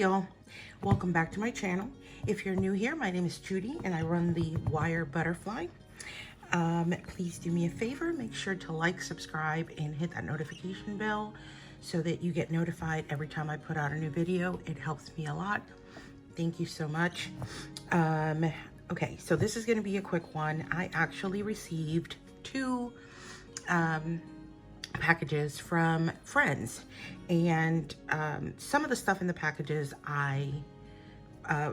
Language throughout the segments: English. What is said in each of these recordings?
y'all, welcome back to my channel. If you're new here, my name is Judy and I run the Wire Butterfly. Please do me a favor, make sure to like, subscribe, and hit that notification bell so that you get notified every time I put out a new video. It helps me a lot. Thank you so much. Okay, so this is going to be a quick one. I actually received two packages from friends, and some of the stuff in the packages I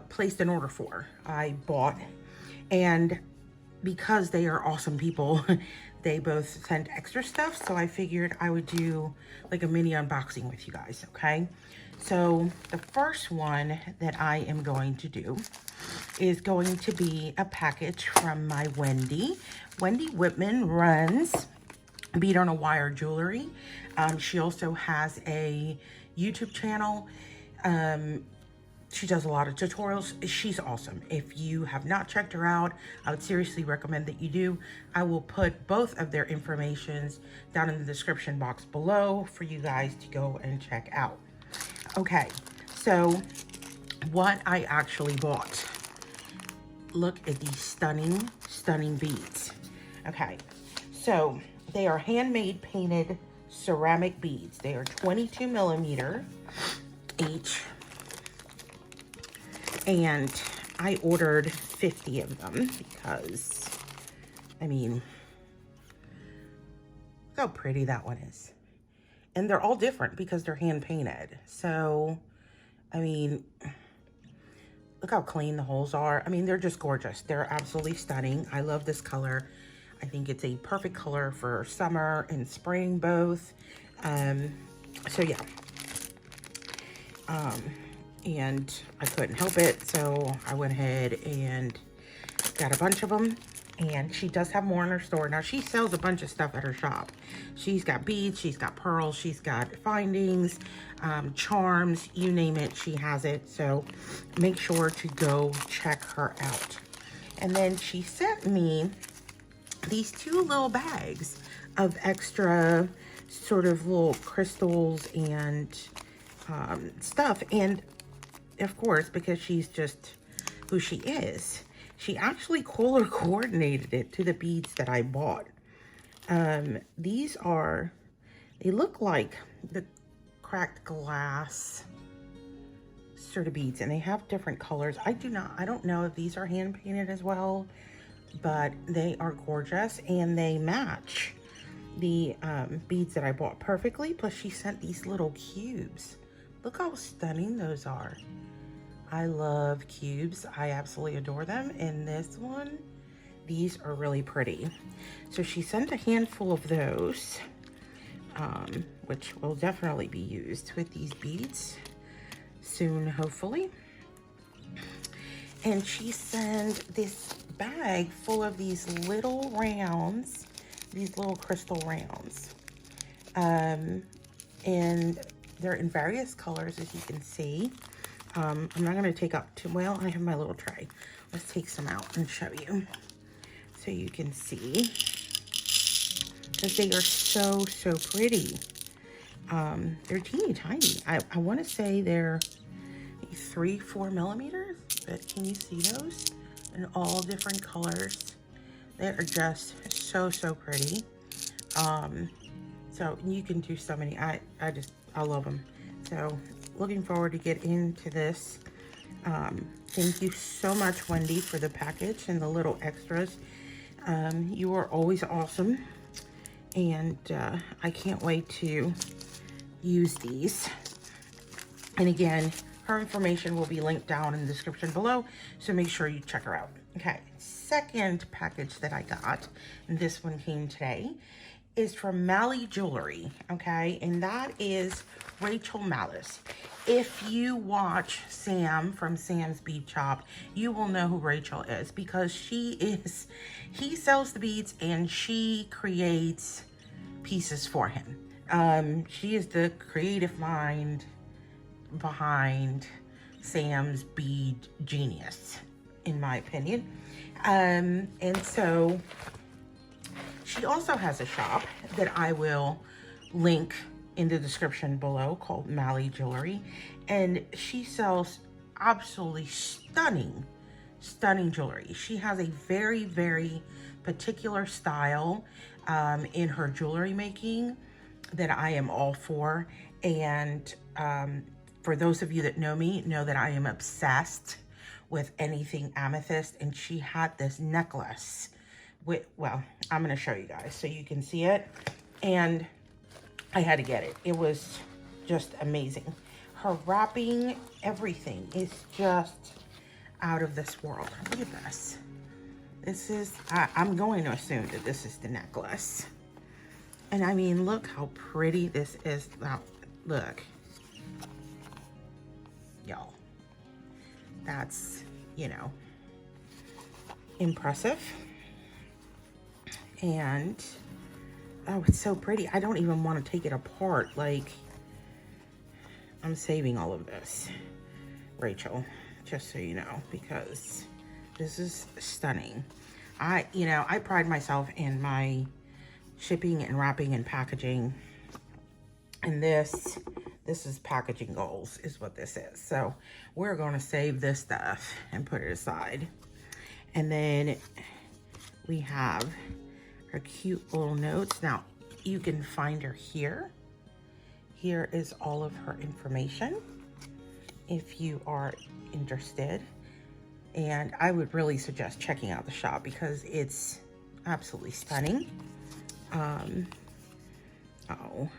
placed an order for. I bought, and because they are awesome people, they both sent extra stuff, so I figured I would do like a mini unboxing with you guys, okay? So the first one that I am going to do is going to be a package from my Wendy. Wendy Whitman runs Bead on a Wire Jewelry. She also has a YouTube channel. She does a lot of tutorials. She's awesome. If you have not checked her out, I would seriously recommend that you do. I will put both of their informations down in the description box below for you guys to go and check out. Okay, so what I actually bought. Look at these stunning, stunning beads. Okay, so they are handmade painted ceramic beads. They are 22 millimeter each. And I ordered 50 of them because, I mean, look how pretty that one is. And they're all different because they're hand painted. So, I mean, look how clean the holes are. I mean, they're just gorgeous. They're absolutely stunning. I love this color. I think it's a perfect color for summer and spring both. So yeah. And I couldn't help it, so I went ahead and got a bunch of them. And she does have more in her store. Now, she sells a bunch of stuff at her shop. She's got beads, she's got pearls, she's got findings, charms, you name it, she has it. So make sure to go check her out. And then she sent me these two little bags of extra sort of little crystals and stuff. And of course, because she's just who she is, she actually color coordinated it to the beads that I bought. These are, they look like the cracked glass sort of beads, and they have different colors. I don't know if these are hand painted as well, but they are gorgeous and they match the beads that I bought perfectly. Plus she sent these little cubes. Look how stunning those are. I love cubes. I absolutely adore them. And this one, these are really pretty. So she sent a handful of those, which will definitely be used with these beads soon, hopefully. And she sent this bag full of these little rounds, these little crystal rounds. And they're in various colors, as you can see. I'm not going to take up too, well, I have my little tray. Let's take some out and show you so you can see, because they are so, so pretty. They're teeny tiny. I want to say they're 3-4 millimeters, but can you see those in all different colors? They are just so, so pretty. So you can do so many. I love them. So looking forward to get into this. Thank you so much, Wendy, for the package and the little extras. You are always awesome, and I can't wait to use these. And again, her information will be linked down in the description below, so make sure you check her out. Okay, second package that I got, and this one came today, is from Malli Jewelry, okay? And that is Rachel Mallis. If you watch Sam from Sam's Bead Shop, you will know who Rachel is, because he sells the beads and she creates pieces for him. She is the creative mind behind Sam's bead genius, in my opinion. And so she also has a shop that I will link in the description below called Malli Jewelry. And she sells absolutely stunning jewelry. She has a very, very particular style in her jewelry making that I am all for. And for those of you that know me, know that I am obsessed with anything amethyst. And she had this necklace with, well, I'm going to show you guys so you can see it. And I had to get it. It was just amazing. Her wrapping, everything is just out of this world. Look at this. This is, I'm going to assume that this is the necklace. And I mean, look how pretty this is. Now, look. Y'all. That's, you know, impressive. And, oh, it's so pretty. I don't even want to take it apart. Like, I'm saving all of this, Rachel, just so you know, because this is stunning. You know, I pride myself in my shipping and wrapping and packaging. And this is packaging goals is what this is. So we're going to save this stuff and put it aside. And then we have her cute little notes. Now you can find her here. Here is all of her information if you are interested. And I would really suggest checking out the shop because it's absolutely stunning. Oh,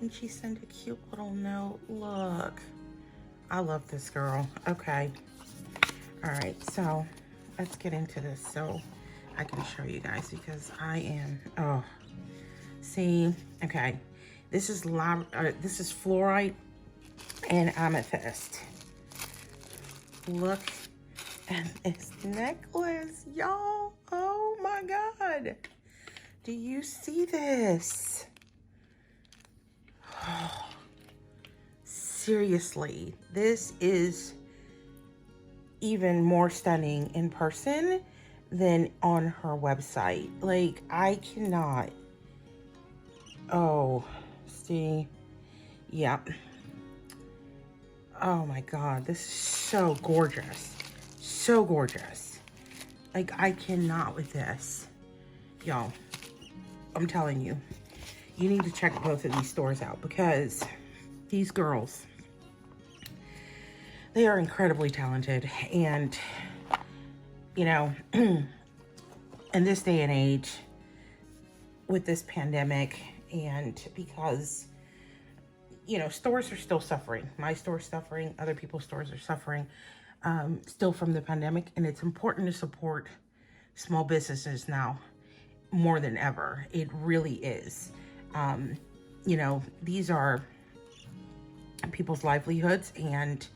and she sent a cute little note. Look, I love this girl. Okay, all right, so let's get into this so I can show you guys because I am, oh, see, okay, this is fluorite and amethyst. Look at this necklace, y'all. Oh my God. Do you see this? Oh, seriously, this is even more stunning in person than on her website. Like, I cannot. Oh, see? Yep. Oh my God, this is so gorgeous. So gorgeous. Like, I cannot with this. Y'all, I'm telling you, you need to check both of these stores out because these girls, they are incredibly talented. And, you know, in this day and age, with this pandemic, and because, you know, stores are still suffering. My store's suffering. Other people's stores are suffering still from the pandemic. And it's important to support small businesses now more than ever. It really is. You know, these are people's livelihoods. And,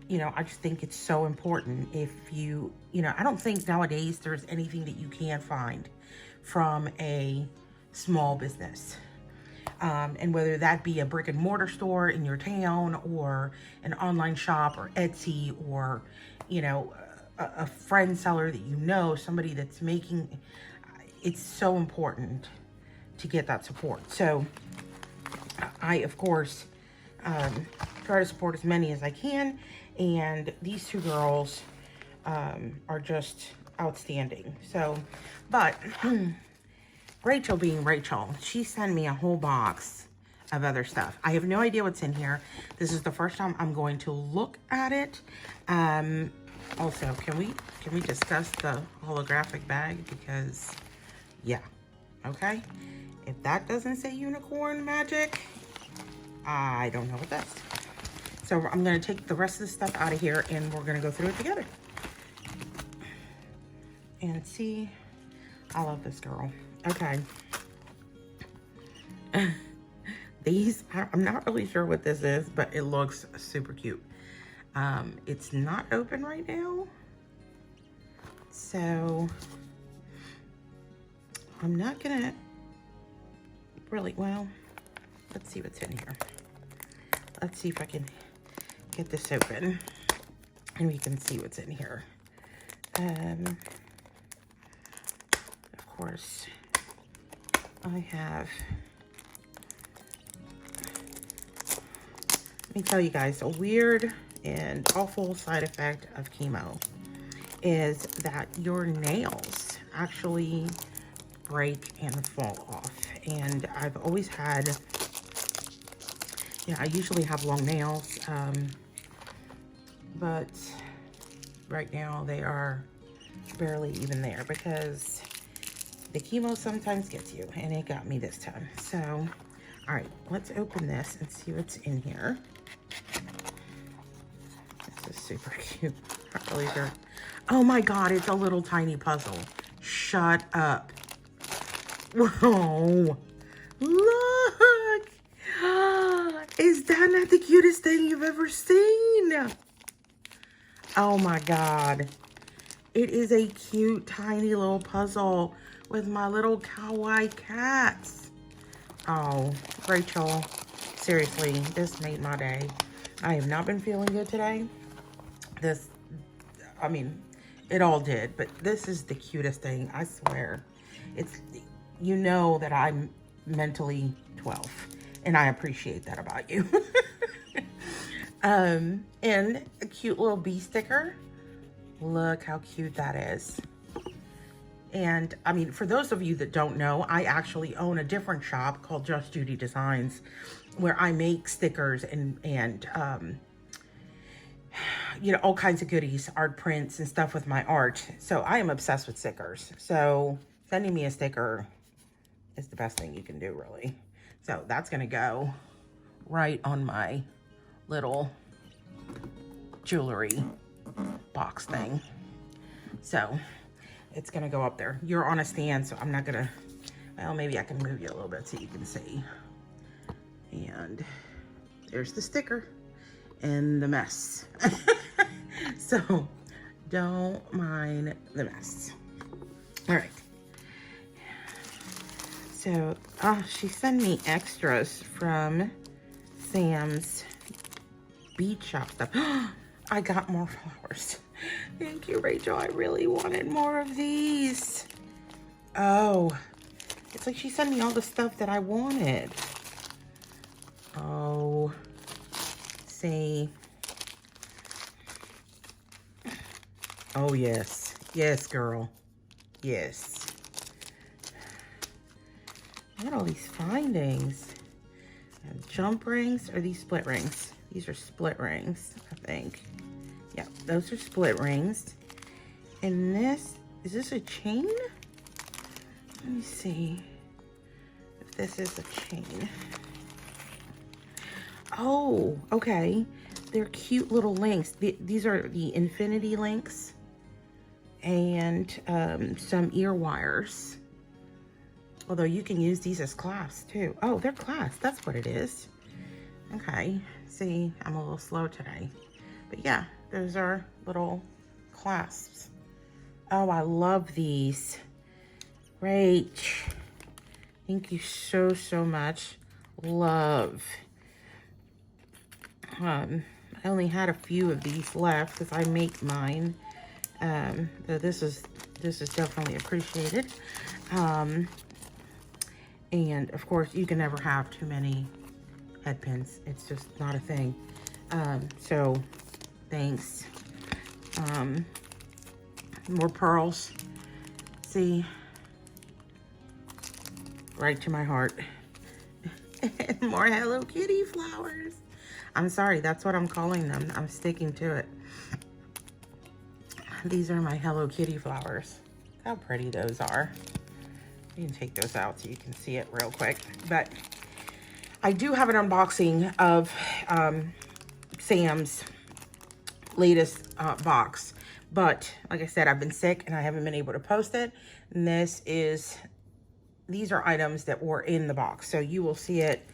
you know, I just think it's so important if you know, I don't think nowadays there's anything that you can't find from a small business. And whether that be a brick and mortar store in your town or an online shop or Etsy or, you know, a friend seller that you know, somebody that's making, it's so important to get that support. So I, of course, try to support as many as I can. And these two girls are just outstanding. So, but Rachel being Rachel, she sent me a whole box of other stuff. I have no idea what's in here. This is the first time I'm going to look at it. Also, can we discuss the holographic bag? Because, yeah, okay. If that doesn't say unicorn magic, I don't know what does. So I'm going to take the rest of the stuff out of here and we're going to go through it together. And see, I love this girl. Okay. These, I'm not really sure what this is, but it looks super cute. It's not open right now. So I'm not gonna really, well, let's see what's in here. Let's see if I can get this open and we can see what's in here. Of course, I have, let me tell you guys, a weird and awful side effect of chemo is that your nails actually break and fall off. And I've always had, I usually have long nails, but right now they are barely even there because the chemo sometimes gets you, and it got me this time. So, all right, let's open this and see what's in here. This is super cute. Not really sure. Oh my God, it's a little tiny puzzle. Shut up. Whoa. Look. Is that not the cutest thing you've ever seen? Oh my God. It is a cute, tiny little puzzle with my little kawaii cats. Oh, Rachel, seriously, this made my day. I have not been feeling good today. I mean, it all did, but this is the cutest thing, I swear. It's, you know that I'm mentally 12, and I appreciate that about you. And a cute little bee sticker. Look how cute that is. And I mean, for those of you that don't know, I actually own a different shop called Just Judy Designs, where I make stickers and you know, all kinds of goodies, art prints and stuff with my art. So I am obsessed with stickers. So sending me a sticker is the best thing you can do, really. So that's gonna go right on my little jewelry box thing. So it's gonna go up there. You're on a stand, so I'm not gonna, well, maybe I can move you a little bit so you can see. And there's the sticker and the mess. So don't mind the mess. All right. So, she sent me extras from Sam's bead shop stuff. I got more flowers. Thank you, Rachel. I really wanted more of these. Oh, it's like she sent me all the stuff that I wanted. Oh, see. Oh, yes. Yes, girl. Yes. Look at all these findings. And jump rings. Are these split rings? These are split rings, I think. Yeah, those are split rings. And this, is this a chain? Let me see if this is a chain. Oh, okay. They're cute little links. These are the infinity links and some ear wires. Although you can use these as clasps too. Oh, they're clasps. That's what it is. Okay. See, I'm a little slow today. But yeah, those are little clasps. Oh, I love these. Rach, thank you so, so much. Love. I only had a few of these left because I make mine. So this is definitely appreciated. And of course, you can never have too many head pins. It's just not a thing. So thanks. More pearls. See, right to my heart. And more Hello Kitty flowers. I'm sorry, that's what I'm calling them. I'm sticking to it. These are my Hello Kitty flowers. Look how pretty those are. You can take those out so you can see it real quick. But I do have an unboxing of Sam's latest box. But like I said, I've been sick and I haven't been able to post it. And these are items that were in the box. So you will see it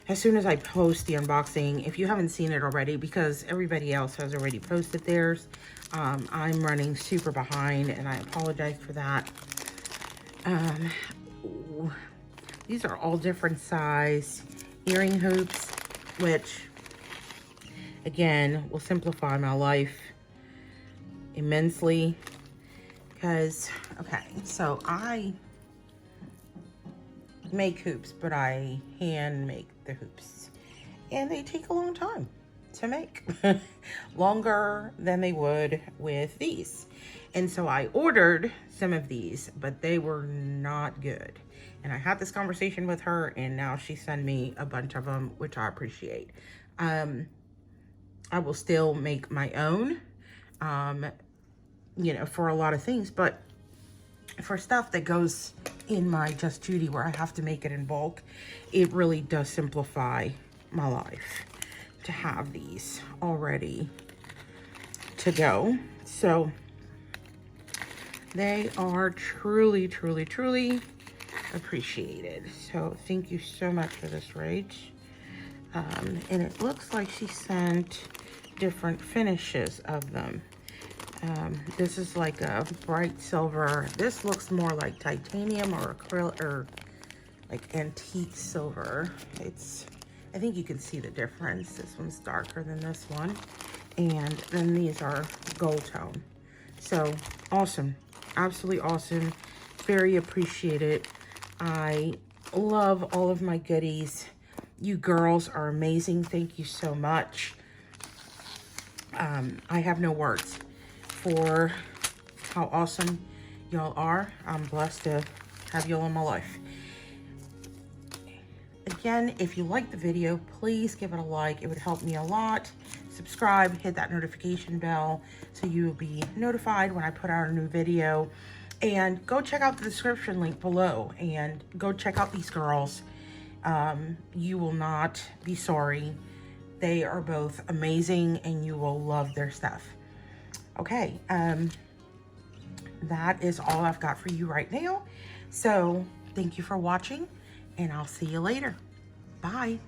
as soon as I post the unboxing. If you haven't seen it already, because everybody else has already posted theirs, I'm running super behind and I apologize for that. These are all different size earring hoops, which again will simplify my life immensely. Because, okay, so I make hoops, but I hand make the hoops. And they take a long time to make. Longer than they would with these. And so I ordered some of these, but they were not good. And I had this conversation with her, and now she sent me a bunch of them, which I appreciate. I will still make my own, you know, for a lot of things, but for stuff that goes in my Just Judy where I have to make it in bulk, it really does simplify my life to have these already to go. So they are truly, truly, truly appreciated. So thank you so much for this, Rach. And it looks like she sent different finishes of them. This is like a bright silver. This looks more like titanium or acrylic or like antique silver. I think you can see the difference. This one's darker than this one. And then these are gold tone. So awesome. Absolutely awesome. Very appreciated. I love all of my goodies. You girls are amazing. Thank you so much. I have no words for how awesome y'all are. I'm blessed to have y'all in my life. Again, if you like the video, please give it a like. It would help me a lot. Subscribe, hit that notification bell so you will be notified when I put out a new video. And go check out the description link below and go check out these girls. You will not be sorry. They are both amazing and you will love their stuff. Okay, that is all I've got for you right now. So thank you for watching and I'll see you later. Bye.